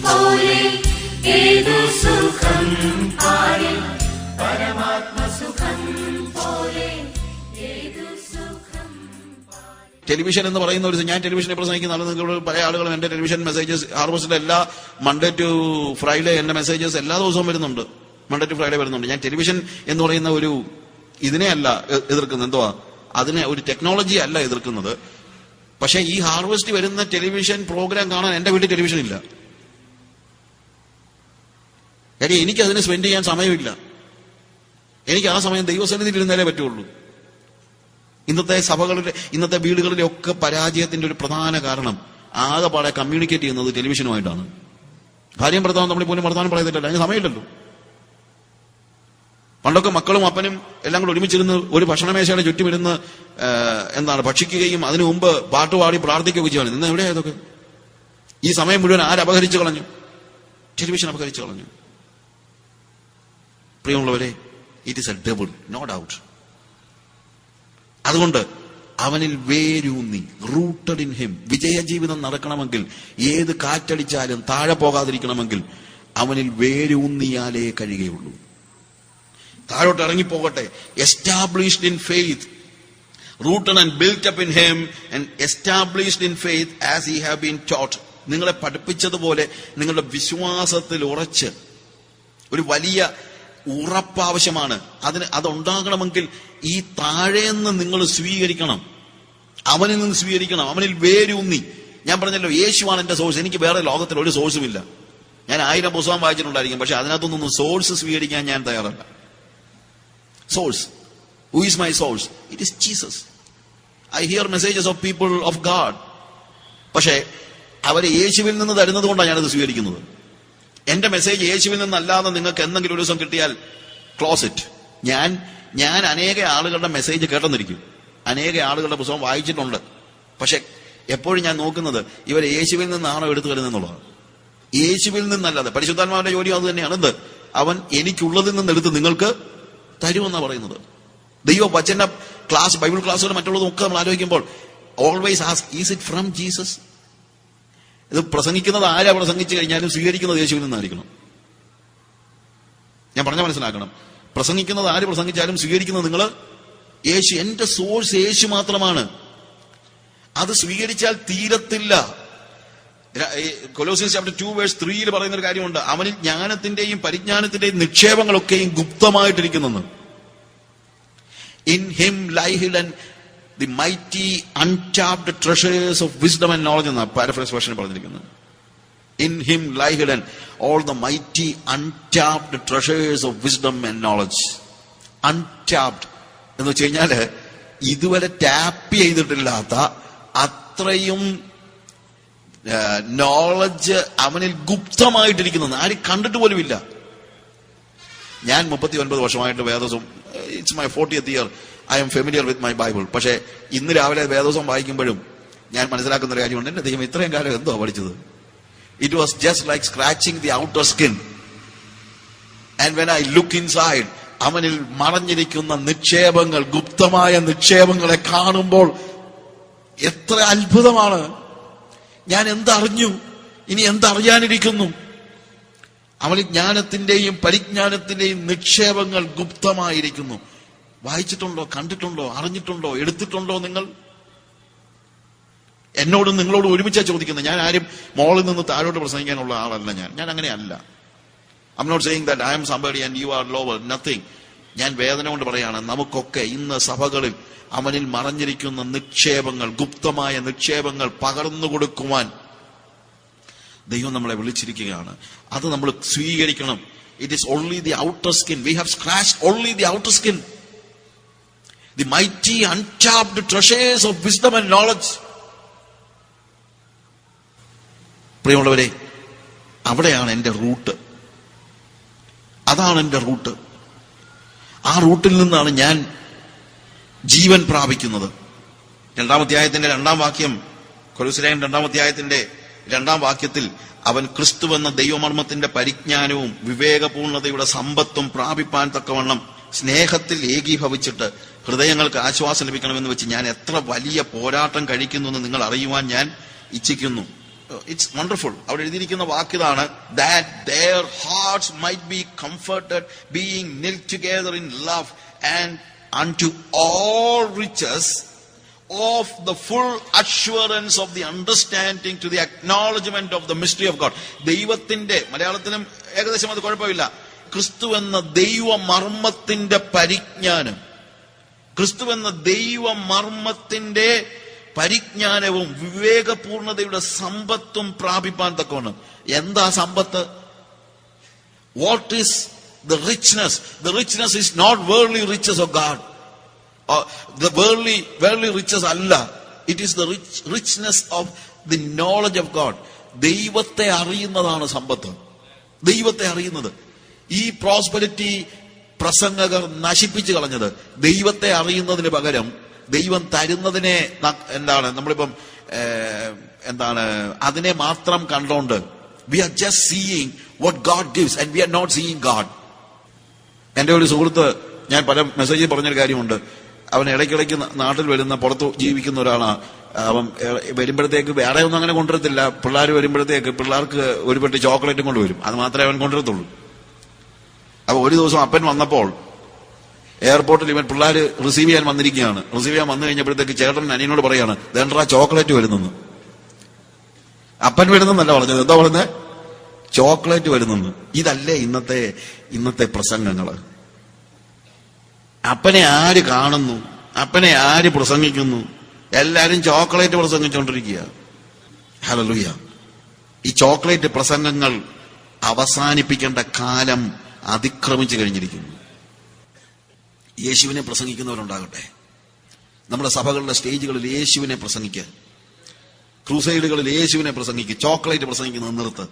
പോലെ ഏതു സുഖം പാരിൽ പരമാത്മസുഖം പോലെ ഏതു സുഖം. ടെലിവിഷൻ എന്ന് പറയുന്ന ഒരു, ഞാൻ ടെലിവിഷനെ പ്രസംഗിക്കുന്ന ആൾ, നിങ്ങൾ പല ആളുകളും എന്റെ ടെലിവിഷൻ മെസ്സേജസ് ഹാർവസ്റ്റിലെ എല്ലാ മൺഡേ ടു ഫ്രൈഡേ എന്റെ മെസ്സേജസ് എല്ലാ ദിവസവും വരുന്നുണ്ട്. മൺഡേ ടു ഫ്രൈഡേ വരുന്നുണ്ട്. ഞാൻ ടെലിവിഷൻ എന്ന് പറയുന്ന ഒരു ഇതിനെ അല്ല എതിർക്കുന്നത്, എന്തുവാ അതിനെ ഒരു ടെക്നോളജി അല്ല എതിർക്കുന്നത്. പക്ഷെ ഈ ഹാർവസ്റ്റ് വരുന്ന ടെലിവിഷൻ പ്രോഗ്രാം കാണാൻ എന്റെ വീട്ടിൽ ടെലിവിഷൻ ഇല്ല. കാര്യം എനിക്ക് അതിന് സ്പെൻഡ് ചെയ്യാൻ സമയമില്ല. എനിക്ക് ആ സമയം ദൈവസന്നിധിയിൽ ഇരുന്നാലേ പറ്റുള്ളൂ. ഇന്നത്തെ സഭകളിലെ, ഇന്നത്തെ വീടുകളിലെ ഒക്കെ പരാജയത്തിന്റെ ഒരു പ്രധാന കാരണം ആകെപ്പാടെ കമ്മ്യൂണിക്കേറ്റ് ചെയ്യുന്നത് ടെലിവിഷനുമായിട്ടാണ്. ഭാര്യയും ഭർത്താവും തമ്മിൽ പോലും വർത്തമാനം പറയത്തില്ലല്ലോ, അതിന് സമയമില്ലല്ലോ. പണ്ടൊക്കെ മക്കളും അപ്പനും എല്ലാം കൂടെ ഒരുമിച്ചിരുന്ന് ഒരു ഭക്ഷണമേശയുടെ ചുറ്റുമിരുന്ന് ഭക്ഷിക്കുകയും അതിനു മുമ്പ് പാട്ടുപാടി പ്രാർത്ഥിക്കുകയൊക്കെ ചെയ്യണം. ഇന്ന് എവിടെയായതൊക്കെ? ഈ സമയം മുഴുവൻ ആരപഹരിച്ചു കളഞ്ഞു? ടെലിവിഷൻ അപഹരിച്ചു കളഞ്ഞു. പ്രിയമുള്ളവരെ, it is a double, no doubt. അതുകൊണ്ട് അവനിൽ വേരൂന്നി, റൂട്ടഡ് ഇൻ ഹിം, വിജയജീവിതം നടക്കണമെങ്കിൽ, ഏത് കാറ്റടിച്ചാലും താഴെ പോകാതിരിക്കണമെങ്കിൽ അവനിൽ വേരൂന്നിയാലേ കഴിയുകയുള്ളൂ. താഴോട്ട് ഇറങ്ങിപ്പോകട്ടെ. Established in faith, rooted and built up in him and established in faith as he have been taught. നിങ്ങളെ പഠിപ്പിച്ചതുപോലെ നിങ്ങളുടെ വിശ്വാസത്തിൽ ഉറച്ച്, ഒരു വലിയ ഉറപ്പാവശ്യമാണ്. അതുണ്ടാകണമെങ്കിൽ ഈ താഴേന്ന് നിങ്ങൾ സ്വീകരിക്കണം, അവനിൽ നിന്ന് സ്വീകരിക്കണം, അവനിൽ വേരൂന്നി. ഞാൻ പറഞ്ഞല്ലോ, യേശുവാണ് എന്റെ സോഴ്സ്. എനിക്ക് വേറെ ലോകത്തിൽ ഒരു സോഴ്സും ഇല്ല. ഞാൻ 1000 പുസ്തകം വായിച്ചിട്ടുണ്ടായിരിക്കും, പക്ഷെ അതിനകത്തൊന്നും സോഴ്സ് സ്വീകരിക്കാൻ ഞാൻ തയ്യാറല്ല. Source. Who is my source? It is Jesus. I hear messages of people of God. പക്ഷേ അവരെ യേശുവിൽ നിന്ന് തരുന്നത് കൊണ്ടാണ് ഞാനത് സ്വീകരിക്കുന്നത്. എന്റെ മെസ്സേജ് യേശുവിൽ നിന്നല്ലാതെ നിങ്ങൾക്ക് എന്തെങ്കിലും ഒരു ദിവസം കിട്ടിയാൽ ക്ലോസ് ഇറ്റ്. ഞാൻ അനേക ആളുകളുടെ മെസ്സേജ് കേട്ടെന്നിരിക്കും, അനേക ആളുകളുടെ പുസ്തകം വായിച്ചിട്ടുണ്ട്. പക്ഷെ എപ്പോഴും ഞാൻ നോക്കുന്നത് ഇവരെ യേശുവിൽ നിന്നാണോ എടുത്തു തരുന്നതെന്നുള്ളതാണ്. യേശുവിൽ നിന്നല്ലാതെ. പരിശുദ്ധാത്മാവിന്റെ ജോലി അത് തന്നെയാണ്. എന്ത്? അവൻ എനിക്കുള്ളതിൽ നിന്ന് എടുത്ത് നിങ്ങൾക്ക് തരുമെന്നാണ് പറയുന്നത്. ദൈവവചന ക്ലാസ്, ബൈബിൾ ക്ലാസ്സുകൾ മറ്റുള്ളതും ഒക്കെ നമ്മൾ ആലോചിക്കുമ്പോൾ always ask, is it from Jesus? ഇത് പ്രസംഗിക്കുന്നത് ആരാ പ്രസംഗിച്ചു കഴിഞ്ഞാലും സ്വീകരിക്കുന്നത് യേശുവിൽ നിന്നായിരിക്കണം. ഞാൻ പറഞ്ഞ മനസ്സിലാക്കണം. പ്രസംഗിക്കുന്നത് ആര് പ്രസംഗിച്ചാലും സ്വീകരിക്കുന്നത് നിങ്ങൾ യേശു. എന്റെ സോഴ്സ് യേശു മാത്രമാണ്. അത് സ്വീകരിച്ചാൽ തീരത്തില്ല. കൊലോസിയൻസ് ചാപ്റ്റർ 2:3 പറയുന്ന ഒരു കാര്യമുണ്ട്, അവനിൽ ജ്ഞാനത്തിന്റെയും പരിജ്ഞാനത്തിന്റെയും നിക്ഷേപങ്ങളൊക്കെയും ഗുപ്തമായിട്ടിരിക്കുന്നു. In him lie hidden the mighty untapped treasures of wisdom and knowledge എന്നാണ് പാരഫ്രേസ് വേർഷനിൽ പറഞ്ഞിരിക്കുന്നത്. In him lie hidden all the mighty untapped treasures of wisdom and knowledge. Untapped എന്ന് വെച്ച് കഴിഞ്ഞാല് ഇതുവരെ ടാപ്പ് ചെയ്തിട്ടില്ലാത്ത അത്രയും നോളജ് അവനിൽ ഗുപ്തമായിട്ടിരിക്കുന്നു, ആരും കണ്ടിട്ട് പോലുമില്ല. ഞാൻ 39 വർഷമായിട്ട് വേദോസം, it's my 40th year, I am familiar with my Bible. പക്ഷെ ഇന്ന് രാവിലെ വേദോസം വായിക്കുമ്പോഴും ഞാൻ മനസ്സിലാക്കുന്ന ഒരു കാര്യമുണ്ട്, എന്റെ ദൈവം ഇത്രയും കാലം എന്തോ പഠിച്ചത്. It was just like scratching the outer skin. And when I look inside, അവനിൽ മറഞ്ഞിരിക്കുന്ന നിക്ഷേപങ്ങൾ, ഗുപ്തമായ നിക്ഷേപങ്ങളെ കാണുമ്പോൾ എത്ര അത്ഭുതമാണ്. ഞാൻ എന്തറിഞ്ഞു, ഇനി എന്തറിയാനിരിക്കുന്നു? അവനിൽ ജ്ഞാനത്തിന്റെയും പരിജ്ഞാനത്തിന്റെയും നിക്ഷേപങ്ങൾ ഗുപ്തമായിരിക്കുന്നു. വായിച്ചിട്ടുണ്ടോ? കണ്ടിട്ടുണ്ടോ? അറിഞ്ഞിട്ടുണ്ടോ? എടുത്തിട്ടുണ്ടോ? നിങ്ങൾ എന്നോടും നിങ്ങളോടും ഒരുമിച്ചാണ് ചോദിക്കുന്നത്. ഞാൻ ആരും മോളിൽ നിന്ന് താഴോട്ട് പ്രസംഗിക്കാനുള്ള ആളല്ല. ഞാൻ അങ്ങനെയല്ല. I'm not saying that I'm somebody and you are lower, nothing. ഞാൻ വേദന കൊണ്ട് പറയാണ്, നമുക്കൊക്കെ ഇന്ന് സഭകളിൽ അവനിൽ മറഞ്ഞിരിക്കുന്ന നിക്ഷേപങ്ങൾ, ഗുപ്തമായ നിക്ഷേപങ്ങൾ പകർന്നു കൊടുക്കുവാൻ ദൈവം നമ്മളെ വിളിച്ചിരിക്കുകയാണ്. അത് നമ്മൾ സ്വീകരിക്കണം. It is only the outer skin. We have scratched only the outer skin. The mighty untapped treasures of wisdom and knowledge. പ്രിയമുള്ളവരെ, അവിടെയാണ് എന്റെ റൂട്ട്. അതാണ് എന്റെ റൂട്ട്. ആ റൂട്ടിൽ നിന്നാണ് ഞാൻ ജീവൻ പ്രാപിക്കുന്നത്. 2-ാം അധ്യായത്തിന്റെ 2-ാം വാക്യം, കൊലോസ്യർ 2-ാം അധ്യായത്തിന്റെ 2-ാം വാക്യത്തിൽ അവൻ ക്രിസ്തുവെന്ന ദൈവമർമ്മത്തിന്റെ പരിജ്ഞാനവും വിവേകപൂർണതയുടെ സമ്പത്തും പ്രാപിപ്പാൻ തക്കവണ്ണം സ്നേഹത്തിൽ ഏകീഭവിച്ചിട്ട് ഹൃദയങ്ങൾക്ക് ആശ്വാസം ലഭിക്കണമെന്ന് വെച്ച് ഞാൻ എത്ര വലിയ പോരാട്ടം കഴിക്കുന്നു എന്ന് നിങ്ങൾ അറിയുവാൻ ഞാൻ ഇച്ഛിക്കുന്നു. It's wonderful. അവിടെ എഴുതിയിരിക്കുന്ന വാക്കിതാണ്, that their hearts might be comforted, being knit together in love, and unto all riches of the full assurance of the understanding to the acknowledgement of the mystery of God. ദൈവത്തിന്റെ, മലയാളത്തിലും ഏകദേശം അത് കുഴപ്പമില്ല, ക്രിസ്തു എന്ന ദൈവ മർമ്മത്തിന്റെ പരിജ്ഞാനം, ക്രിസ്തു എന്ന ദൈവ മർമ്മത്തിന്റെ പരിജ്ഞാനവും വിവേകപൂർണതയുടെ സമ്പത്തും പ്രാപിപ്പാൻ തക്കവണ്ണം. എന്താ സമ്പത്ത്? What is the richness? The richness is not worldly riches of God. The worldly riches alla. It is the richness of the knowledge of God. ദൈവത്തെ അറിയുന്നതാണ് സമ്പത്ത്. ദൈവത്തെ അറിയുന്നത്. ഈ പ്രോസ്പെരിറ്റി പ്രസംഗകർ നശിപ്പിച്ചു കളഞ്ഞത് ദൈവത്തെ അറിയുന്നതിന് പകരം ദൈവം തരുന്നതിനെ നമ്മളിപ്പം അതിനെ മാത്രം കണ്ടോണ്ട് we are just seeing what God gives and we are not seeing God. എന്റെ ഒരു സുഹൃത്ത്, ഞാൻ പല മെസ്സേജിൽ പറഞ്ഞൊരു കാര്യമുണ്ട്, അവൻ ഇടയ്ക്കിടയ്ക്ക് നാട്ടിൽ വരുന്ന, പുറത്ത് ജീവിക്കുന്ന ഒരാളാണ്. അവൻ വരുമ്പോഴത്തേക്ക് വേറെ ഒന്നും അങ്ങനെ കൊണ്ടുവരത്തില്ല. പിള്ളേർ വരുമ്പോഴത്തേക്ക് പിള്ളേർക്ക് ഒരു പെട്ടി ചോക്ലേറ്റും കൊണ്ടുവരും, അത് മാത്രമേ അവൻ കൊണ്ടുവരത്തുള്ളൂ. അപ്പൊ ഒരു ദിവസം അപ്പൻ വന്നപ്പോൾ എയർപോർട്ടിൽ ഇവൻ പിള്ളേർ റിസീവ് ചെയ്യാൻ വന്നിരിക്കുകയാണ്. റിസീവ് ചെയ്യാൻ വന്നു കഴിഞ്ഞപ്പോഴത്തേക്ക് ചേട്ടൻ അനിയനോട് പറയാണ്, ദേണ്ടാ ചോക്ലേറ്റ് വരുന്നെന്ന്. അപ്പൻ വരുന്നെന്നല്ല പറഞ്ഞത്, എന്താ പറഞ്ഞത്? ചോക്ലേറ്റ് വരുന്നെന്ന്. ഇതല്ലേ ഇന്നത്തെ പ്രസംഗങ്ങള്? അപ്പനെ ആര് കാണുന്നു? അപ്പനെ ആര് പ്രസംഗിക്കുന്നു? എല്ലാരും ചോക്ലേറ്റ് പ്രസംഗിച്ചുകൊണ്ടിരിക്കുക. ഹല്ലേലൂയ. ഈ ചോക്ലേറ്റ് പ്രസംഗങ്ങൾ അവസാനിപ്പിക്കേണ്ട കാലം അതിക്രമിച്ചു കഴിഞ്ഞിരിക്കുന്നു. യേശുവിനെ പ്രസംഗിക്കുന്നവരുണ്ടാകട്ടെ. നമ്മുടെ സഭകളുടെ സ്റ്റേജുകളിൽ യേശുവിനെ പ്രസംഗിക്കുക, ക്രൂസൈഡുകളിൽ യേശുവിനെ പ്രസംഗിക്കുക, ചോക്ലേറ്റ് പ്രസംഗിക്കുന്നത് നിർത്ത്.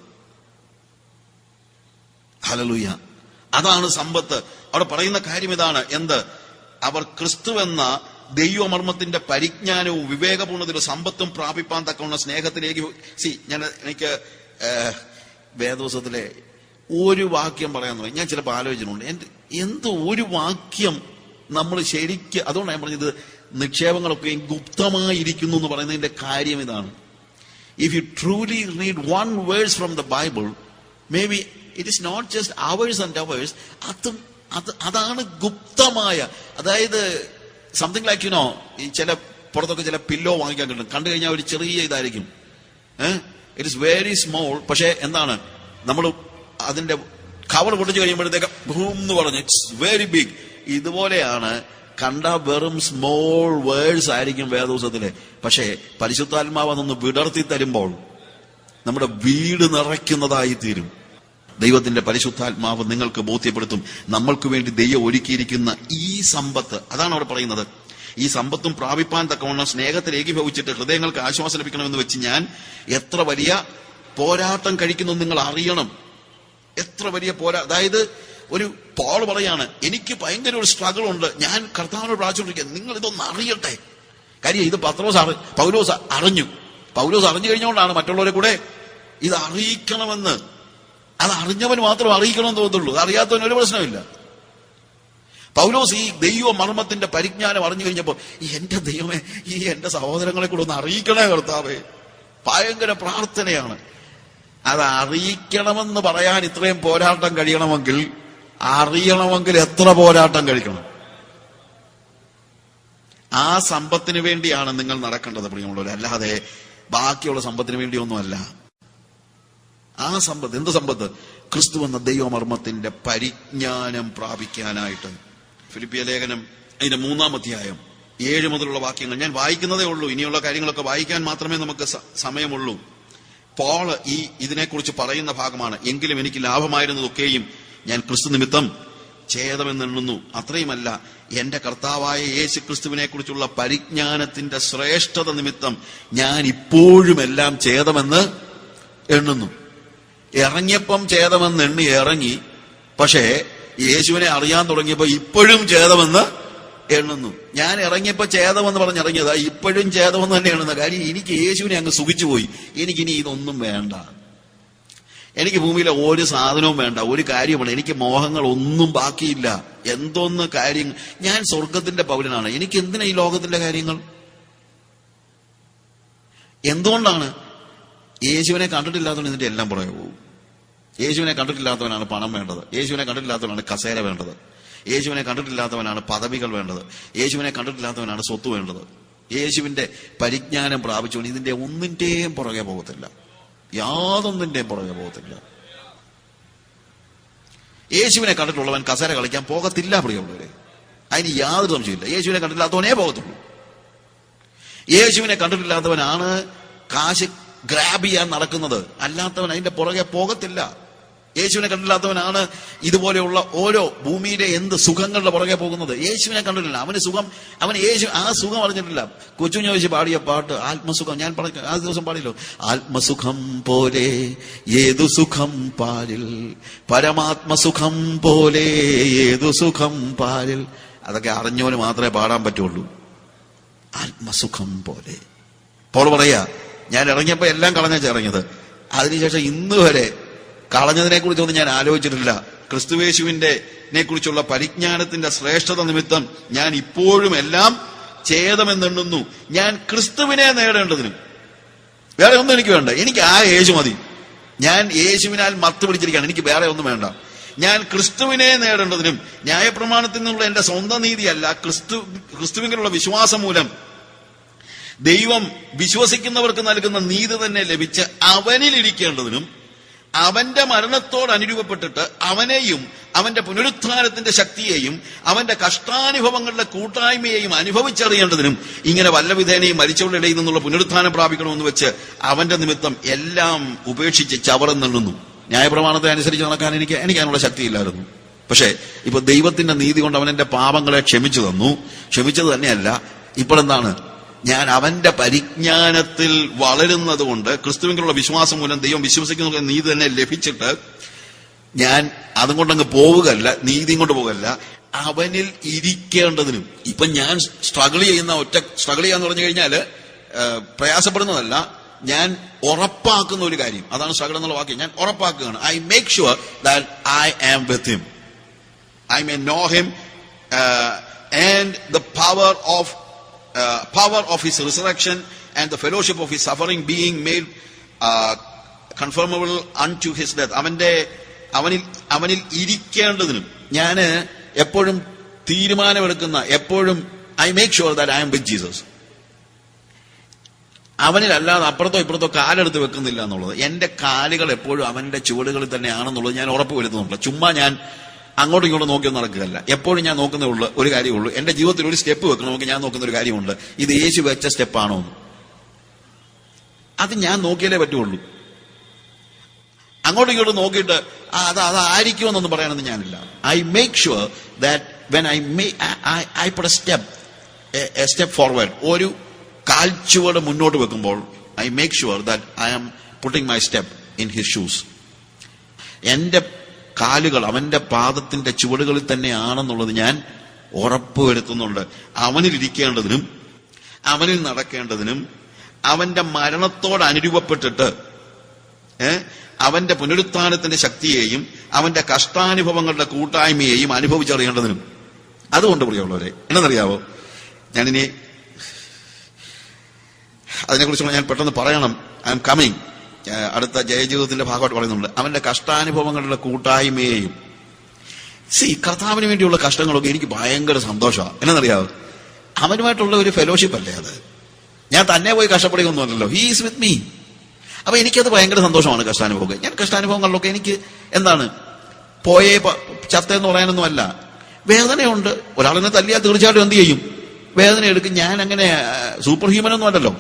ഹല്ലേലൂയ. അതാണ് സമ്പത്ത്. അവിടെ പറയുന്ന കാര്യം ഇതാണ്, എന്ത്? അവർ ക്രിസ്തു എന്ന ദൈവമർമ്മത്തിന്റെ പരിജ്ഞാനവും വിവേകപൂർണതയുടെ സമ്പത്തും പ്രാപിപ്പാൻ തക്കവണ്ണ സ്നേഹത്തിലേക്ക്. എനിക്ക് വേദോസത്തിലെ ഒരു വാക്യം പറയാൻ തുടങ്ങി, ഞാൻ ചിലപ്പോൾ ആലോചിച്ചിട്ടുണ്ട്, എന്ത് ഒരു വാക്യം നമ്മൾ ശരിക്ക്. അതുകൊണ്ടാണ് ഞാൻ പറഞ്ഞത് നിക്ഷേപങ്ങളൊക്കെ ഗുപ്തമായിരിക്കുന്നു എന്ന് പറയുന്നതിന്റെ കാര്യം ഇതാണ്. If you truly read one verse from the Bible, maybe it is not just hours and hours. അതാണ് ഗുപ്തമായ, അതായത് സംതിങ് ലൈക്ക് യുനോ, ഈ ചില പുറത്തൊക്കെ ചില പില്ലോ വാങ്ങിക്കാൻ കിട്ടും, കണ്ടു കഴിഞ്ഞാൽ ഒരു ചെറിയ ഇതായിരിക്കും, ഇറ്റ് ഇസ് വെരി സ്മോൾ. പക്ഷെ എന്താണ്, നമ്മൾ അതിന്റെ കവർ പൊട്ടിച്ച് കഴിയുമ്പോഴത്തേക്ക് ഭൂം എന്ന് പറഞ്ഞ് ഇറ്റ്സ് വെരി ബിഗ്. ഇതുപോലെയാണ് കണ്ട വെറും സ്മോൾ വേർഡ്സ് ആയിരിക്കും വേദോസത്തിലെ. പക്ഷേ പരിശുദ്ധാത്മാവ് അതൊന്ന് വിടർത്തി തരുമ്പോൾ നമ്മുടെ വീട് നിറയ്ക്കുന്നതായി തീരും. ദൈവത്തിന്റെ പരിശുദ്ധാത്മാവ് നിങ്ങൾക്ക് ബോധ്യപ്പെടുത്തും നമ്മൾക്ക് വേണ്ടി ദൈവം ഒരുക്കിയിരിക്കുന്ന ഈ സമ്പത്ത്. അതാണ് അവിടെ പറയുന്നത്. ഈ സമ്പത്തും പ്രാപിപ്പാൻ തക്കവണ്ണം സ്നേഹത്തിൽ ഏകീഭവിച്ചിട്ട് ഹൃദയങ്ങൾക്ക് ആശ്വാസം ലഭിക്കണമെന്ന് വെച്ച് ഞാൻ എത്ര വലിയ പോരാട്ടം കഴിക്കുന്നു നിങ്ങൾ അറിയണം. എത്ര വലിയ അതായത് ഒരു പോൾ പറയാണ്, എനിക്ക് ഭയങ്കര ഒരു സ്ട്രഗിൾ ഉണ്ട്, ഞാൻ കർത്താവിനോട് പ്രാർത്ഥിച്ചുകൊണ്ടിരിക്കുക, നിങ്ങൾ ഇതൊന്ന് അറിയട്ടെ. കാര്യം ഇത് പൗലോസ് അറിഞ്ഞു. പൗലോസ് അറിഞ്ഞു കഴിഞ്ഞുകൊണ്ടാണ് മറ്റുള്ളവരെ കൂടെ ഇത് അറിയിക്കണമെന്ന്. അത് അറിഞ്ഞവൻ മാത്രം അറിയിക്കണമെന്ന് തോന്നുള്ളൂ, അറിയാത്തവന് ഒരു പ്രശ്നമില്ല. പൗലോസ് ഈ ദൈവ മർമ്മത്തിന്റെ പരിജ്ഞാനം അറിഞ്ഞു കഴിഞ്ഞപ്പോ, എന്റെ ദൈവമേ, ഈ എന്റെ സഹോദരങ്ങളെ കൂടെ ഒന്ന് അറിയിക്കണേ കർത്താവേ. ഭയങ്കര പ്രാർത്ഥനയാണ്. അത് അറിയിക്കണമെന്ന് പറയാൻ ഇത്രയും പോരാട്ടം കഴിയണമെങ്കിൽ, അറിയണമെങ്കിൽ എത്ര പോരാട്ടം കഴിക്കണം. ആ സമ്പത്തിന് വേണ്ടിയാണ് നിങ്ങൾ നടക്കേണ്ടത് പ്രിയമുള്ളവർ, അല്ലാതെ ബാക്കിയുള്ള സമ്പത്തിന് വേണ്ടിയൊന്നുമല്ല. ആ സമ്പത്ത്, എന്ത് സമ്പത്ത്? ക്രിസ്തു എന്ന ദൈവമർമ്മത്തിന്റെ പരിജ്ഞാനം പ്രാപിക്കാനായിട്ട്. ഫിലിപ്പിയ ലേഖനം അതിന്റെ 3-ാം അധ്യായം 7 മുതലുള്ള വാക്യങ്ങൾ ഞാൻ വായിക്കുന്നതേ ഉള്ളൂ. ഇനിയുള്ള കാര്യങ്ങളൊക്കെ വായിക്കാൻ മാത്രമേ നമുക്ക് സമയമുള്ളൂ. പോള് ഇതിനെക്കുറിച്ച് പറയുന്ന ഭാഗമാണ്. എങ്കിലും എനിക്ക് ലാഭമായിരുന്നതൊക്കെയും ഞാൻ ക്രിസ്തു നിമിത്തം ഛേദമെന്നെണ്ണുന്നു. അത്രയുമല്ല, എന്റെ കർത്താവായ യേശു ക്രിസ്തുവിനെ കുറിച്ചുള്ള പരിജ്ഞാനത്തിന്റെ ശ്രേഷ്ഠത നിമിത്തം ഞാൻ ഇപ്പോഴും എല്ലാം ഛേദമെന്ന് എണ്ണുന്നു. ഇറങ്ങിയപ്പം ഛേദമെന്ന് എണ്ണി ഇറങ്ങി, പക്ഷേ യേശുവിനെ അറിയാൻ തുടങ്ങിയപ്പോ ഇപ്പോഴും ഛേദമെന്ന് എണ്ണുന്നു. ഞാൻ ഇറങ്ങിയപ്പോ ഛേദമെന്ന് പറഞ്ഞിറങ്ങിയതാ, ഇപ്പോഴും ഛേദമെന്ന് തന്നെ എണ്ണുന്ന കാര്യം. എനിക്ക് യേശുവിനെ അങ്ങ് സുഖിച്ചു പോയി. എനിക്കിനി ഇതൊന്നും വേണ്ട, എനിക്ക് ഭൂമിയിലെ ഒരു സാധനവും വേണ്ട, ഒരു കാര്യമാണ്, എനിക്ക് മോഹങ്ങൾ ഒന്നും ബാക്കിയില്ല. എന്തോന്ന് കാര്യങ്ങൾ, ഞാൻ സ്വർഗത്തിന്റെ പൗരനാണ്, എനിക്ക് എന്തിനാ ഈ ലോകത്തിന്റെ കാര്യങ്ങൾ? എന്തുകൊണ്ടാണ്? യേശുവിനെ കണ്ടിട്ടില്ലാത്തവൻ ഇതിന്റെ എല്ലാം പുറകെ പോകും. യേശുവിനെ കണ്ടിട്ടില്ലാത്തവനാണ് പണം വേണ്ടത്, യേശുവിനെ കണ്ടിട്ടില്ലാത്തവനാണ് കസേര വേണ്ടത്, യേശുവിനെ കണ്ടിട്ടില്ലാത്തവനാണ് പദവികൾ വേണ്ടത്, യേശുവിനെ കണ്ടിട്ടില്ലാത്തവനാണ് സ്വത്ത് വേണ്ടത്. യേശുവിന്റെ പരിജ്ഞാനം പ്രാപിച്ചുകൊണ്ട് ഇതിന്റെ ഒന്നിന്റെയും പുറകെ പോകത്തില്ല, യാതൊന്നിന്റെയും പുറകെ പോകത്തില്ല. യേശുവിനെ കണ്ടിട്ടുള്ളവൻ കസേര കളിക്കാൻ പോകത്തില്ല പ്രിയമുള്ളവരെ, അതിന് യാതൊരു സംശയമില്ല. യേശുവിനെ കണ്ടിട്ടില്ലാത്തവനേ പോകത്തുള്ളൂ. യേശുവിനെ കണ്ടിട്ടില്ലാത്തവനാണ് കാശ് ഗ്രാബ് ചെയ്യാൻ നടക്കുന്നത്, അല്ലാത്തവൻ അതിന്റെ പുറകെ പോകത്തില്ല. യേശുവിനെ കണ്ടിട്ടില്ലാത്തവനാണ് ഇതുപോലെയുള്ള ഓരോ ഭൂമിയിലെ എന്ത് സുഖങ്ങളുടെ പുറകെ പോകുന്നത്. യേശുവിനെ കണ്ടിട്ടില്ല, അവന് സുഖം, അവൻ യേശു ആ സുഖം അറിഞ്ഞിട്ടില്ല. കൊച്ചുഞ്ഞ ചോദിച്ച് പാടിയ പാട്ട് ആത്മസുഖം, ഞാൻ ആ ദിവസം പാടിയല്ലോ, ആത്മസുഖം പോലെ ഏതു സുഖം പാലിൽ, പരമാത്മസുഖം പോലെ ഏതു സുഖം പാലിൽ. അതൊക്കെ അറിഞ്ഞവന് മാത്രമേ പാടാൻ പറ്റുള്ളൂ. ആത്മസുഖം പോലെ. പോൾ പറയാ, ഞാൻ ഇറങ്ങിയപ്പോ എല്ലാം കളഞ്ഞാ ഇറങ്ങിയത്, അതിനുശേഷം ഇന്ന് വരെ കളഞ്ഞതിനെ കുറിച്ചൊന്നും ഞാൻ ആലോചിച്ചിട്ടില്ല. ക്രിസ്തുവേശുവിനെ കുറിച്ചുള്ള പരിജ്ഞാനത്തിന്റെ ശ്രേഷ്ഠത നിമിത്തം ഞാൻ ഇപ്പോഴും എല്ലാം ഛേദമെന്നെണ്ണുന്നു. ഞാൻ ക്രിസ്തുവിനെ നേടേണ്ടതിനും വേറെ ഒന്നും എനിക്ക് വേണ്ട, എനിക്ക് ആ യേശു മതി. ഞാൻ യേശുവിനാൽ മത്ത് പിടിച്ചിരിക്കുകയാണ്, എനിക്ക് വേറെ ഒന്നും വേണ്ട. ഞാൻ ക്രിസ്തുവിനെ നേടേണ്ടതിനും ന്യായപ്രമാണത്തിൽ നിന്നുള്ള എന്റെ സ്വന്തം നീതിയല്ല, ക്രിസ്തുവിനുള്ള വിശ്വാസം മൂലം ദൈവം വിശ്വസിക്കുന്നവർക്ക് നൽകുന്ന നീതി തന്നെ ലഭിച്ച് അവനിൽ ഇരിക്കേണ്ടതിനും അവന്റെ മരണത്തോട് അനുരൂപപ്പെട്ടിട്ട് അവനെയും അവന്റെ പുനരുത്ഥാനത്തിന്റെ ശക്തിയെയും അവന്റെ കഷ്ടാനുഭവങ്ങളുടെ കൂട്ടായ്മയെയും അനുഭവിച്ചറിയേണ്ടതിനും ഇങ്ങനെ വല്ല വിധേനയും മരിച്ചവരുടെ ഇടയിൽ നിന്നുള്ള പുനരുത്ഥാനം പ്രാപിക്കണമെന്ന് വെച്ച് അവന്റെ നിമിത്തം എല്ലാം ഉപേക്ഷിച്ച് ചവറെന്നുന്നു. ന്യായപ്രമാണത്തെ അനുസരിച്ച് നടക്കാൻ എനിക്ക് അതിനുള്ള ശക്തിയില്ലായിരുന്നു. പക്ഷെ ഇപ്പൊ ദൈവത്തിന്റെ നീതി കൊണ്ട് അവൻ എന്റെ പാപങ്ങളെ ക്ഷമിച്ചു തന്നു. ക്ഷമിച്ചത് തന്നെയല്ല, ഇപ്പോഴെന്താണ്, ഞാൻ അവന്റെ പരിജ്ഞാനത്തിൽ വളരുന്നത് കൊണ്ട് ക്രിസ്തുവിനുള്ള വിശ്വാസം മൂലം ദൈവം വിശ്വസിക്കുന്ന നീതി തന്നെ ലഭിച്ചിട്ട് ഞാൻ അതും കൊണ്ടങ്ങ് പോവുകയല്ല, നീതിയും കൊണ്ട് പോവുകയല്ല, അവനിൽ ഇരിക്കേണ്ടതിനും. ഇപ്പൊ ഞാൻ സ്ട്രഗിൾ ചെയ്യാന്ന് പറഞ്ഞു കഴിഞ്ഞാല് പ്രയാസപ്പെടുന്നതല്ല, ഞാൻ ഉറപ്പാക്കുന്ന ഒരു കാര്യം, അതാണ് സ്ട്രഗിൾ എന്നുള്ള വാക്യം. ഞാൻ ഉറപ്പാക്കുകയാണ്. I make sure that I am with him, I may know him and the power of his resurrection and the fellowship of his suffering being made conformable unto his death. അവനിൽ ഇരിക്കേണ്ടതിനും ഞാൻ എപ്പോഴും തീരുമാനമെടുക്കുന്ന, എപ്പോഴും I make sure that I am with Jesus. അവനിലല്ലാതെ അപ്പുറത്തോ ഇപ്പുറത്തോ കാലെടുത്ത് വെക്കുന്നില്ല എന്നുള്ളത്. എന്റെ കാലുകൾ എപ്പോഴും അവന്റെ ചുവടുകളിൽ തന്നെയാണെന്നുള്ളത് ഞാൻ ഉറപ്പ് വരുത്തുന്നുണ്ട്. ചുമ്മാ ഞാൻ അങ്ങോട്ടും ഇങ്ങോട്ടും നോക്കിയൊന്നും നടക്കുകയല്ല. എപ്പോഴും ഞാൻ നോക്കുന്നതുള്ളൂ ഒരു കാര്യമുള്ളൂ, എന്റെ ജീവിതത്തിൽ ഒരു സ്റ്റെപ്പ് വെക്കണമെങ്കിൽ ഞാൻ നോക്കുന്ന ഒരു കാര്യമുണ്ട്, ഇത് യേശു വെച്ച സ്റ്റെപ്പാണോ എന്ന്. അത് ഞാൻ നോക്കിയാലേ പറ്റുള്ളൂ. അങ്ങോട്ടും ഇങ്ങോട്ടും നോക്കിയിട്ട് അതായിരിക്കുമെന്നൊന്നും പറയാനൊന്നും ഞാനില്ല. I make sure that when I put a step forward, ഒരു കാൽച്ചുവട് മുന്നോട്ട് വെക്കുമ്പോൾ I make sure that I am putting my step in his shoes. എന്റെ കാലുകൾ അവന്റെ പാദത്തിന്റെ ചുവടുകളിൽ തന്നെയാണെന്നുള്ളത് ഞാൻ ഉറപ്പുവരുത്തുന്നുണ്ട്. അവനിൽ ഇരിക്കേണ്ടതിനും അവനിൽ നടക്കേണ്ടതിനും അവന്റെ മരണത്തോട് അനുരൂപപ്പെട്ടിട്ട് അവന്റെ പുനരുത്ഥാനത്തിന്റെ ശക്തിയെയും അവന്റെ കഷ്ടാനുഭവങ്ങളുടെ കൂട്ടായ്മയെയും അനുഭവിച്ചറിയേണ്ടതിനും. അതുകൊണ്ട് പ്രിയമുള്ളവരെ, എന്നറിയാവോ, ഞാനിനി അതിനെക്കുറിച്ചുള്ള ഞാൻ പെട്ടെന്ന് പറയണം. I am coming. അടുത്ത ജയജീവിതത്തിന്റെ ഭാഗമായിട്ട് പറയുന്നുണ്ട്, അവന്റെ കഷ്ടാനുഭവങ്ങളുടെ കൂട്ടായ്മയെയും. കർത്താവിന് വേണ്ടിയുള്ള കഷ്ടങ്ങളൊക്കെ എനിക്ക് ഭയങ്കര സന്തോഷമാണ്. എന്നറിയാവോ, അവനുമായിട്ടുള്ള ഒരു ഫെലോഷിപ്പ് അല്ലേ അത്. ഞാൻ തന്നെ പോയി കഷ്ടപ്പെടുകയൊന്നുമല്ലല്ലോ, ഹി ഈസ് വിത്ത് മീ. അപ്പൊ എനിക്കത് ഭയങ്കര സന്തോഷമാണ് കഷ്ടാനുഭവം. ഞാൻ കഷ്ടാനുഭവങ്ങളിലൊക്കെ എനിക്ക് എന്താണ് പോയേ ചത്തെന്ന് പറയാനൊന്നും അല്ല, വേദനയുണ്ട്. ഒരാളിനെ തല്ലിയാൽ തീർച്ചയായിട്ടും എന്ത് ചെയ്യും, വേദന എടുക്കും. ഞാൻ അങ്ങനെ സൂപ്പർ ഹ്യൂമനൊന്നും അല്ലല്ലോ.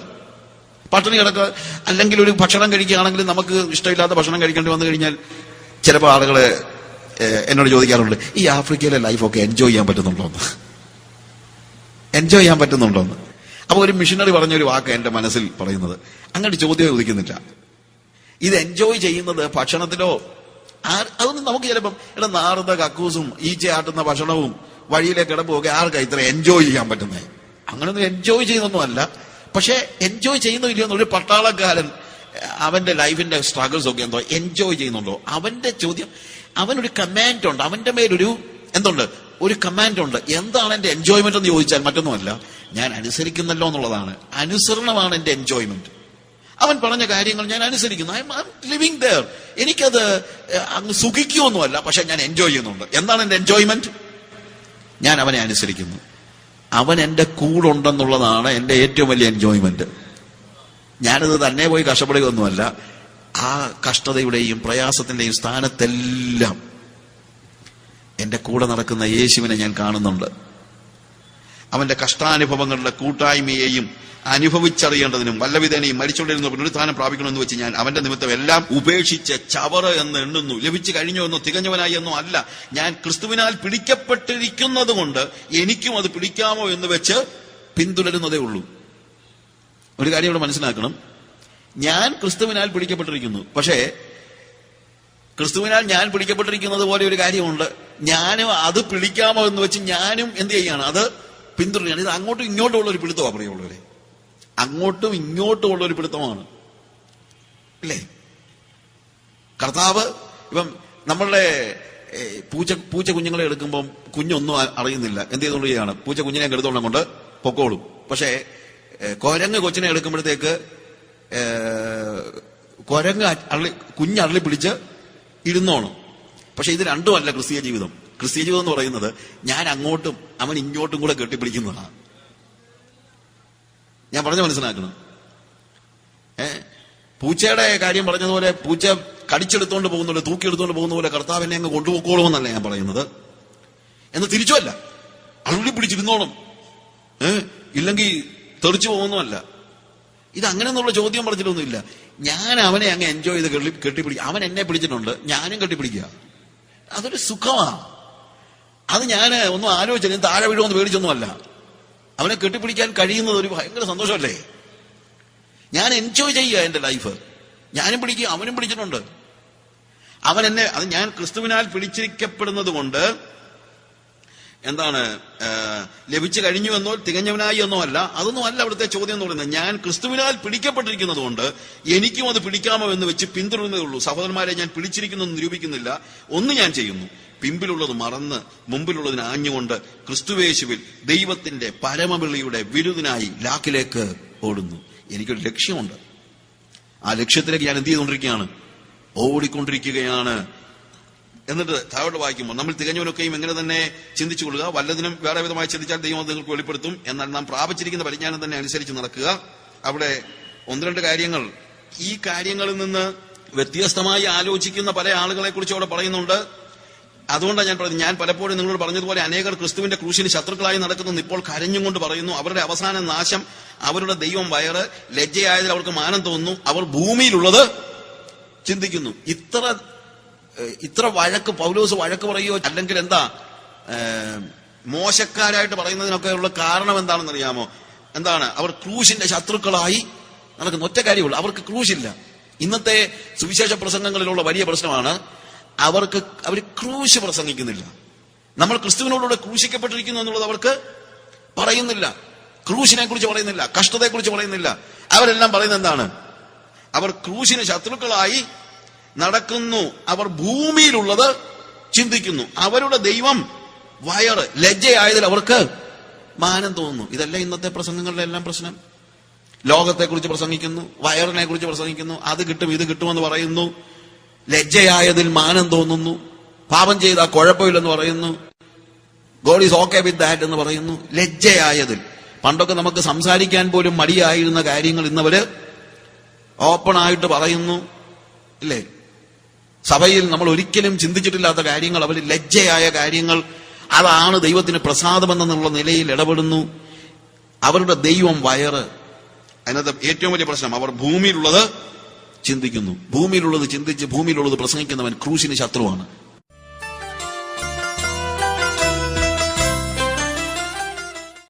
പട്ടിണി കിടക്കുക, അല്ലെങ്കിൽ ഒരു ഭക്ഷണം കഴിക്കുകയാണെങ്കിൽ നമുക്ക് ഇഷ്ടമില്ലാത്ത ഭക്ഷണം കഴിക്കേണ്ടി വന്നു കഴിഞ്ഞാൽ ചിലപ്പോൾ ആളുകളെ എന്നോട് ചോദിക്കാറുണ്ട്, ഈ ആഫ്രിക്കയിലെ ലൈഫൊക്കെ എൻജോയ് ചെയ്യാൻ പറ്റുന്നുണ്ടോന്ന്. അപ്പൊ ഒരു മിഷനറി പറഞ്ഞൊരു വാക്ക് എന്റെ മനസ്സിൽ പറയുന്നത്, അങ്ങനെ ചോദ്യം ഉദിക്കുന്നില്ല. ഇത് എൻജോയ് ചെയ്യുന്നത് ഭക്ഷണത്തിലോ അതൊന്നും നമുക്ക് ചിലപ്പം നാറുന്ന കക്കൂസും ഈച്ച ആട്ടുന്ന ഭക്ഷണവും വഴിയിലെ കിടപ്പും ഒക്കെ ആർക്കാ ഇത്ര എൻജോയ് ചെയ്യാൻ പറ്റുന്നത്? അങ്ങനെയൊന്നും എൻജോയ് ചെയ്യുന്നൊന്നും അല്ല. പക്ഷെ എൻജോയ് ചെയ്യുന്നില്ല എന്നൊരു പട്ടാളക്കാരൻ അവന്റെ ലൈഫിന്റെ സ്ട്രഗിൾസ് ഒക്കെ എന്തോ എൻജോയ് ചെയ്യുന്നുണ്ടോ? അവന്റെ ചോദ്യം, അവനൊരു കമാൻഡ് ഉണ്ട്, അവന്റെ മേലൊരു എന്തുണ്ട്, ഒരു കമാൻഡ് ഉണ്ട്. എന്താണ് എന്റെ എൻജോയ്മെന്റ് എന്ന് ചോദിച്ചാൽ മറ്റൊന്നുമല്ല, ഞാൻ അനുസരിക്കുന്നല്ലോ എന്നുള്ളതാണ്. അനുസരണമാണ് എന്റെ എൻജോയ്മെന്റ്. അവൻ പറഞ്ഞ കാര്യങ്ങൾ ഞാൻ അനുസരിക്കുന്നു. I'm living there. എനിക്കത് അങ്ങ് സുഖിക്കുമൊന്നുമല്ല, പക്ഷെ ഞാൻ എൻജോയ് ചെയ്യുന്നുണ്ട്. എന്താണ് എന്റെ എൻജോയ്മെന്റ്? ഞാൻ അവനെ അനുസരിക്കുന്നു. അവൻ എന്റെ കൂടെ ഉണ്ടെന്നുള്ളതാണ് എന്റെ ഏറ്റവും വലിയ എൻജോയ്മെന്റ്. ഞാനിത് തന്നെ പോയി കഷ്ടപ്പെടുകയൊന്നുമല്ല. ആ കഷ്ടതയുടെയും പ്രയാസത്തിന്റെയും സ്ഥാനത്തെല്ലാം എന്റെ കൂടെ നടക്കുന്ന യേശുവിനെ ഞാൻ കാണുന്നുണ്ട്. അവന്റെ കഷ്ടാനുഭവങ്ങളുടെ കൂട്ടായ്മയെയും അനുഭവിച്ചറിയേണ്ടതിനും വല്ലവിധേനയും മരിച്ചുകൊണ്ടിരുന്ന പുനരുത്ഥാനം പ്രാപിക്കണമെന്ന് വെച്ച് ഞാൻ അവന്റെ നിമിത്തം എല്ലാം ഉപേക്ഷിച്ച് ചവറ് എന്ന് എണ്ണുന്നു. ലഭിച്ചു കഴിഞ്ഞോ എന്നോ തികഞ്ഞവനായി എന്നോ അല്ല, ഞാൻ ക്രിസ്തുവിനാൽ പിടിക്കപ്പെട്ടിരിക്കുന്നത് കൊണ്ട് എനിക്കും അത് പിടിക്കാമോ എന്ന് വെച്ച് പിന്തുടരുന്നതേ ഉള്ളൂ. ഒരു കാര്യം ഇവിടെ മനസ്സിലാക്കണം. ഞാൻ ക്രിസ്തുവിനാൽ പിടിക്കപ്പെട്ടിരിക്കുന്നു. പക്ഷേ ക്രിസ്തുവിനാൽ ഞാൻ പിടിക്കപ്പെട്ടിരിക്കുന്നത് പോലെ ഒരു കാര്യമുണ്ട്. ഞാനും അത് പിടിക്കാമോ എന്ന് വെച്ച് ഞാനും എന്ത് ചെയ്യാണ്? അത് പിന്തുടരുകയാണ്. ഇത് അങ്ങോട്ടും ഇങ്ങോട്ടും ഉള്ള ഒരു പിടുത്തമാണ്. പ്രിയമുള്ളവരെ, അങ്ങോട്ടും ഇങ്ങോട്ടും ഉള്ള ഒരു പിടുത്തമാണ്, അല്ലേ? കർത്താവ് ഇപ്പം നമ്മളുടെ പൂച്ച കുഞ്ഞുങ്ങളെ എടുക്കുമ്പം കുഞ്ഞൊന്നും അറിയുന്നില്ല. എന്ത് ചെയ്തുകൊള്ളുകയാണ്? പൂച്ച കുഞ്ഞിനെ എടുത്തോളം കൊണ്ട് പൊക്കോളും. പക്ഷേ കുരങ്ങ് കൊച്ചിനെ എടുക്കുമ്പോഴത്തേക്ക് കുരങ്ങ് കുഞ്ഞള്ളി പിടിച്ച് ഇരുന്നോണം. പക്ഷെ ഇത് രണ്ടുമല്ല ക്രിസ്തീയ ജീവിതം. ക്രിസ്തീയ ജീവിതം എന്ന് പറയുന്നത് ഞാൻ അങ്ങോട്ടും അവൻ ഇങ്ങോട്ടും കൂടെ കെട്ടിപ്പിടിക്കുന്നതാണ്. ഞാൻ പറഞ്ഞ മനസ്സിലാക്കണം. പൂച്ചയുടെ കാര്യം പറഞ്ഞതുപോലെ പൂച്ച കടിച്ചെടുത്തോണ്ട് പോകുന്നപോലെ തൂക്കിയെടുത്തോണ്ട് പോകുന്ന പോലെ കർത്താവ് എന്നെ അങ്ങ് കൊണ്ടുപോക്കോളുമെന്നല്ല ഞാൻ പറയുന്നത്. എന്ന് തിരിച്ചുമല്ല, അള്ളി പിടിച്ചിരുന്നോണം, ഇല്ലെങ്കിൽ തെറിച്ചു പോകുന്നുമല്ല. ഇത് അങ്ങനെന്നുള്ള ചോദ്യം പറഞ്ഞിട്ടൊന്നുമില്ല. ഞാൻ അവനെ അങ്ങ് എൻജോയ് ചെയ്ത് കെട്ടിപ്പിടിക്കുക. അവൻ എന്നെ പിടിച്ചിട്ടുണ്ട്, ഞാനും കെട്ടിപ്പിടിക്കുക. അതൊരു സുഖമാണ്. അത് ഞാൻ ഒന്നും ആലോചിച്ചില്ല, ഞാൻ താഴെ വീഴുമെന്ന് പേടിച്ചൊന്നുമല്ല. അവനെ കെട്ടിപ്പിടിക്കാൻ കഴിയുന്നത് ഒരു ഭയങ്കര സന്തോഷമല്ലേ? ഞാൻ എൻജോയ് ചെയ്യുക എന്റെ ലൈഫ്. ഞാനും പിടിക്കുക, അവനും പിടിച്ചിട്ടുണ്ട്. അവൻ എന്നെ, അത് ഞാൻ ക്രിസ്തുവിനാൽ പിടിച്ചിരിക്കപ്പെടുന്നത് കൊണ്ട് എന്താണ്, ലഭിച്ചു കഴിഞ്ഞു എന്നോ തികഞ്ഞവനായി എന്നോ അല്ല, അതൊന്നും അല്ല അവിടുത്തെ ചോദ്യം എന്ന് പറയുന്നത്. ഞാൻ ക്രിസ്തുവിനാൽ പിടിക്കപ്പെട്ടിരിക്കുന്നത് കൊണ്ട് എനിക്കും അത് പിടിക്കാമോ എന്ന് വെച്ച് പിന്തുടരുന്നതേ ഉള്ളൂ. സഹോദരന്മാരെ, ഞാൻ പിടിച്ചിരിക്കുന്നു നിരൂപിക്കുന്നില്ല. ഒന്ന് ഞാൻ ചെയ്യുന്നു, പിമ്പിലുള്ളത് മറന്ന് മുമ്പിലുള്ളതിന് ആഞ്ഞുകൊണ്ട് ക്രിസ്തുവേശുവിൽ ദൈവത്തിന്റെ പരമവിളിയുടെ വിരുദിനായി ലാക്കിലേക്ക് ഓടുന്നു. എനിക്കൊരു ലക്ഷ്യമുണ്ട്. ആ ലക്ഷ്യത്തിലേക്ക് ഞാൻ എന്ത് ചെയ്തുകൊണ്ടിരിക്കുകയാണ്? ഓടിക്കൊണ്ടിരിക്കുകയാണ്. എന്നിട്ട് താഴോട്ട് വായിക്കുമ്പോൾ നമ്മൾ തികഞ്ഞവനൊക്കെയും എങ്ങനെ തന്നെ ചിന്തിച്ചു കൊള്ളുക. വല്ലതിനും വേറെ വിധമായി ചിന്തിച്ചാൽ ദൈവം നിങ്ങൾക്ക് വെളിപ്പെടുത്തും. എന്നാൽ നാം പ്രാപിച്ചിരിക്കുന്ന പരിജ്ഞാനം തന്നെ അനുസരിച്ച് നടക്കുക. അവിടെ ഒന്ന് രണ്ട് കാര്യങ്ങൾ, ഈ കാര്യങ്ങളിൽ നിന്ന് വ്യത്യസ്തമായി ആലോചിക്കുന്ന പല ആളുകളെ കുറിച്ച് അവിടെ പറയുന്നുണ്ട്. അതുകൊണ്ടാണ് ഞാൻ പറഞ്ഞത്, ഞാൻ പലപ്പോഴും നിങ്ങളോട് പറഞ്ഞതുപോലെ അനേകർ ക്രിസ്തുവിന്റെ ക്രൂശിന് ശത്രുക്കളായി നടക്കുന്നു ഇപ്പോൾ കരഞ്ഞും കൊണ്ട് പറയുന്നു. അവരുടെ അവസാന നാശം, അവരുടെ ദൈവം വയറ്, ലജ്ജയായതിൽ അവർക്ക് മാനം തോന്നുന്നു, അവർ ഭൂമിയിലുള്ളത് ചിന്തിക്കുന്നു. ഇത്ര വഴക്ക് പൗലോസ് വഴക്ക് പറയുകയോ അല്ലെങ്കിൽ എന്താ മോശക്കാരായിട്ട് പറയുന്നതിനൊക്കെ ഉള്ള കാരണം എന്താണെന്ന് അറിയാമോ? എന്താണ്? അവർ ക്രൂശിന്റെ ശത്രുക്കളായി നടക്കുന്നു. ഒറ്റ കാര്യമുള്ളൂ, അവർക്ക് ക്രൂശില്ല. ഇന്നത്തെ സുവിശേഷ പ്രസംഗങ്ങളിലുള്ള വലിയ പ്രശ്നമാണ്, അവർ ക്രൂശ് പ്രസംഗിക്കുന്നില്ല. നമ്മൾ ക്രിസ്തുവിനോടുകൂടെ ക്രൂശിക്കപ്പെട്ടിരിക്കുന്നു എന്നുള്ളത് അവർക്ക് പറയുന്നില്ല. ക്രൂശിനെ കുറിച്ച് പറയുന്നില്ല, കഷ്ടതയെ കുറിച്ച് പറയുന്നില്ല. അവരെല്ലാം പറയുന്നത് എന്താണ്? അവർ ക്രൂശിന് ശത്രുക്കളായി നടക്കുന്നു, അവർ ഭൂമിയിലുള്ളത് ചിന്തിക്കുന്നു, അവരുടെ ദൈവം വയറ്, ലജ്ജയായതിൽ അവർക്ക് മാനം തോന്നുന്നു. ഇതല്ല ഇന്നത്തെ പ്രസംഗങ്ങളുടെ എല്ലാം പ്രശ്നം. ലോകത്തെക്കുറിച്ച് പ്രസംഗിക്കുന്നു, വയറിനെ കുറിച്ച് പ്രസംഗിക്കുന്നു, അത് കിട്ടും ഇത് കിട്ടുമെന്ന് പറയുന്നു, ലജ്ജയായതിൽ മാനം തോന്നുന്നു, പാപം ചെയ്താൽ കുഴപ്പമില്ലെന്ന് പറയുന്നു, God is okay with that എന്ന് പറയുന്നു. ലജ്ജയായതിൽ, പണ്ടൊക്കെ നമുക്ക് സംസാരിക്കാൻ പോലും മടിയായിരുന്ന കാര്യങ്ങൾ ഇന്നവര് ഓപ്പണായിട്ട് പറയുന്നു, ഇല്ലേ? സഭയിൽ നമ്മൾ ഒരിക്കലും ചിന്തിച്ചിട്ടില്ലാത്ത കാര്യങ്ങൾ, അവർ ലജ്ജയായ കാര്യങ്ങൾ, അതാണ് ദൈവത്തിന് പ്രസാദമെന്നുള്ള നിലയിൽ ഇടപെടുന്നു. അവരുടെ ദൈവം വയറ്. അതിനകത്ത് ഏറ്റവും വലിയ പ്രശ്നം, അവർ ഭൂമിയിലുള്ളത് ചിന്തിക്കുന്നു. ഭൂമിയിലുള്ളത് ചിന്തിച്ച് ഭൂമിയിലുള്ളത് പ്രസംഗിക്കുന്നവൻ ക്രൂശിന് ശത്രുവാണ്.